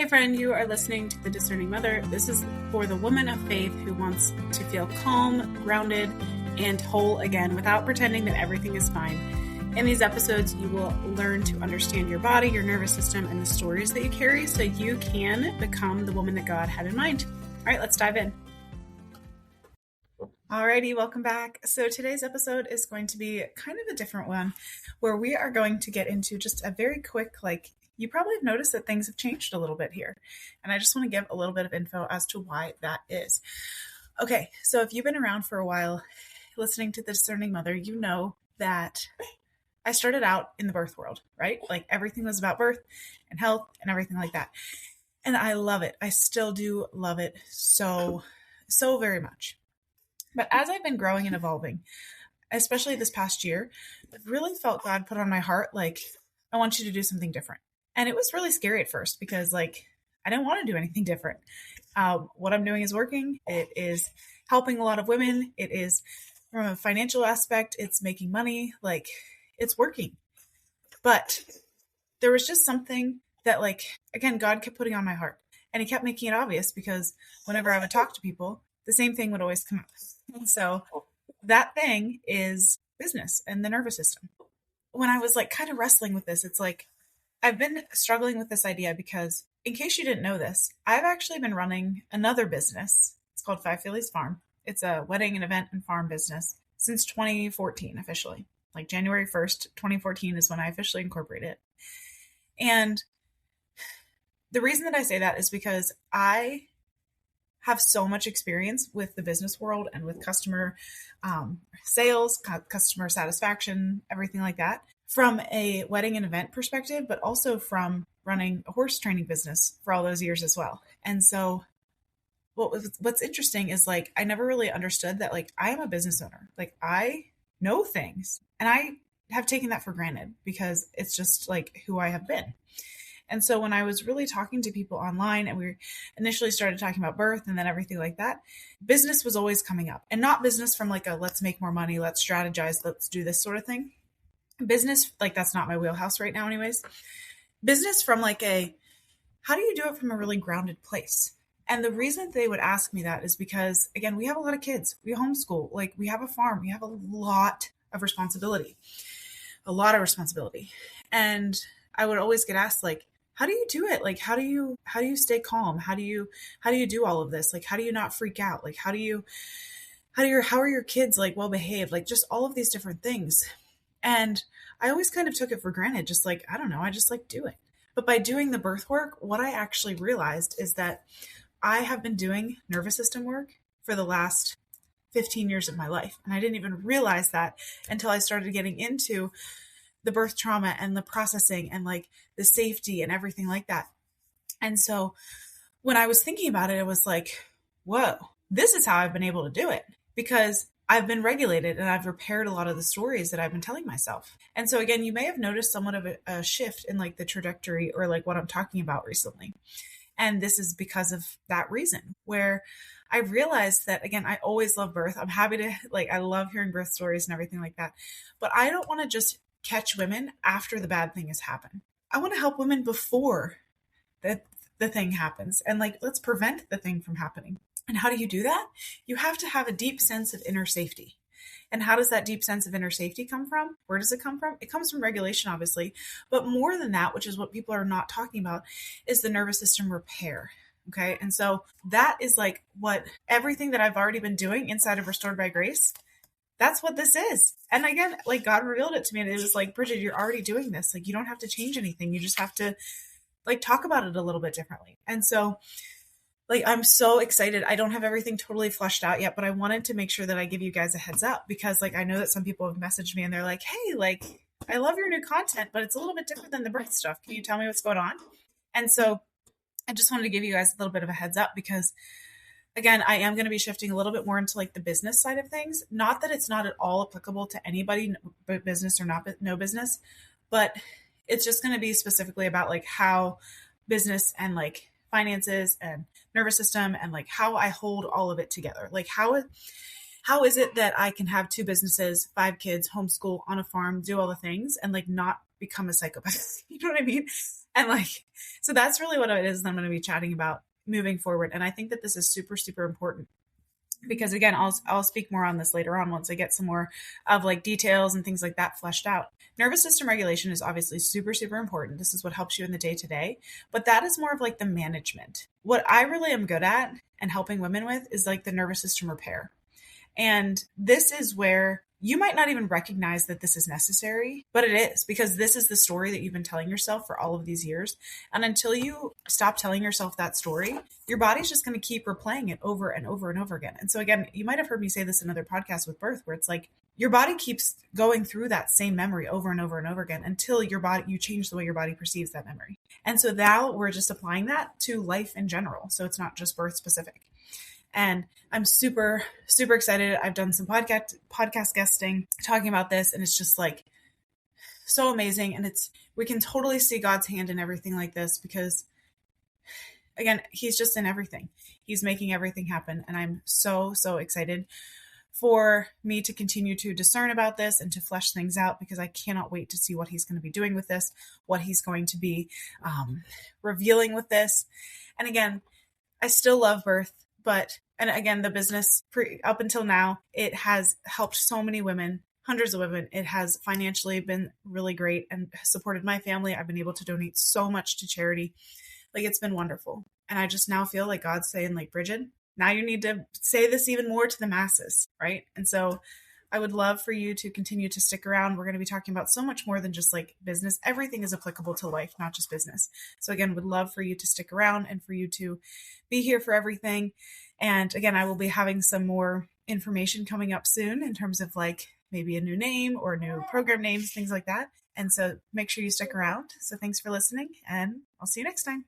Hey friend, you are listening to The Discerning Mother. This is for the woman of faith who wants to feel calm, grounded, and whole again without pretending that everything is fine. In these episodes, you will learn to understand your body, your nervous system, and the stories that you carry so you can become the woman that God had in mind. All right, let's dive in. Alrighty, welcome back. So today's episode is going to be kind of a different one where we are going to get into just a very quick, you probably have noticed that things have changed a little bit here. And I just want to give a little bit of info as to why that is. Okay, so if you've been around for a while listening to The Discerning Mother, you know that I started out in the birth world, right? Like everything was about birth and health and everything like that. And I love it. I still do love it so very much. But as I've been growing and evolving, especially this past year, I've really felt God put on my heart, I want you to do something different. And it was really scary at first because I didn't want to do anything different. What I'm doing is working. It is helping a lot of women. It is from a financial aspect. It's making money. It's working. But there was just something that again, God kept putting on my heart, and he kept making it obvious because whenever I would talk to people, the same thing would always come up. And so that thing is business and the nervous system. When I was kind of wrestling with this, it's I've been struggling with this idea because, in case you didn't know this, I've actually been running another business. It's called Five Phillies Farm. It's a wedding and event and farm business since 2014 officially. January 1st, 2014 is when I officially incorporated it. And the reason that I say that is because I have so much experience with the business world and with customer sales, customer satisfaction, everything like that, from a wedding and event perspective, but also from running a horse training business for all those years as well. And so what's interesting is I never really understood that I am a business owner. I know things, and I have taken that for granted because it's just who I have been. And so when I was really talking to people online and we initially started talking about birth and then everything like that, business was always coming up, and not business from a let's make more money, let's strategize, let's do this sort of thing. Business, that's not my wheelhouse right now anyways. Business from a, how do you do it from a really grounded place? And the reason they would ask me that is because, again, we have a lot of kids. We homeschool, we have a farm, we have a lot of responsibility. And I would always get asked, how do you do it? How do you stay calm? How do you do all of this? How do you not freak out? How are your kids well behaved? Just all of these different things. And I always kind of took it for granted, just I don't know, I just do it. But by doing the birth work, what I actually realized is that I have been doing nervous system work for the last 15 years of my life. And I didn't even realize that until I started getting into the birth trauma and the processing and the safety and everything like that. And so when I was thinking about it, it was whoa, this is how I've been able to do it, because I've been regulated and I've repaired a lot of the stories that I've been telling myself. And so again, you may have noticed somewhat of a shift in the trajectory or what I'm talking about recently. And this is because of that reason, where I realized that, again, I always love birth. I'm happy to, I love hearing birth stories and everything like that. But I don't want to just catch women after the bad thing has happened. I want to help women before the thing happens. And let's prevent the thing from happening. And how do you do that? You have to have a deep sense of inner safety. And how does that deep sense of inner safety come from? Where does it come from? It comes from regulation, obviously. But more than that, which is what people are not talking about, is the nervous system repair. Okay. And so that is what everything that I've already been doing inside of Restored by Grace, that's what this is. And again, God revealed it to me. And it was Brigid, you're already doing this. You don't have to change anything. You just have to talk about it a little bit differently. And so I'm so excited. I don't have everything totally fleshed out yet, but I wanted to make sure that I give you guys a heads up because I know that some people have messaged me and they're hey, I love your new content, but it's a little bit different than the birth stuff. Can you tell me what's going on? And so I just wanted to give you guys a little bit of a heads up because, again, I am going to be shifting a little bit more into the business side of things. Not that it's not at all applicable to anybody, business or not, no business, but it's just going to be specifically about how business and finances and nervous system and how I hold all of it together. How is it that I can have two businesses, 5 kids, homeschool, on a farm, do all the things and not become a psychopath. You know what I mean? And like, so that's really what it is that I'm going to be chatting about moving forward. And I think that this is super, super important because again, I'll speak more on this later on once I get some more of like details and things like that fleshed out. Nervous system regulation is obviously super, super important. This is what helps you in the day to day, but that is more of like the management. What I really am good at and helping women with is like the nervous system repair. And this is where you might not even recognize that this is necessary, but it is because this is the story that you've been telling yourself for all of these years. And until you stop telling yourself that story, your body's just going to keep replaying it over and over and over again. And so again, you might have heard me say this in other podcasts with birth, where it's like your body keeps going through that same memory over and over and over again until you change the way your body perceives that memory. And so now we're just applying that to life in general. So it's not just birth specific. And I'm super, super excited. I've done some podcast guesting talking about this, and it's just like so amazing. And we can totally see God's hand in everything like this because again, he's just in everything. He's making everything happen. And I'm so, so excited for me to continue to discern about this and to flesh things out because I cannot wait to see what he's going to be doing with this, what he's going to be revealing with this. And again, I still love birth. And again, the business up until now, it has helped so many women, hundreds of women. It has financially been really great and supported my family. I've been able to donate so much to charity. Like it's been wonderful. And I just now feel like God's saying like, Brigid, now you need to say this even more to the masses. Right. And so I would love for you to continue to stick around. We're going to be talking about so much more than just like business. Everything is applicable to life, not just business. So again, would love for you to stick around and for you to be here for everything. And again, I will be having some more information coming up soon in terms of like maybe a new name or new program names, things like that. And so make sure you stick around. So thanks for listening and I'll see you next time.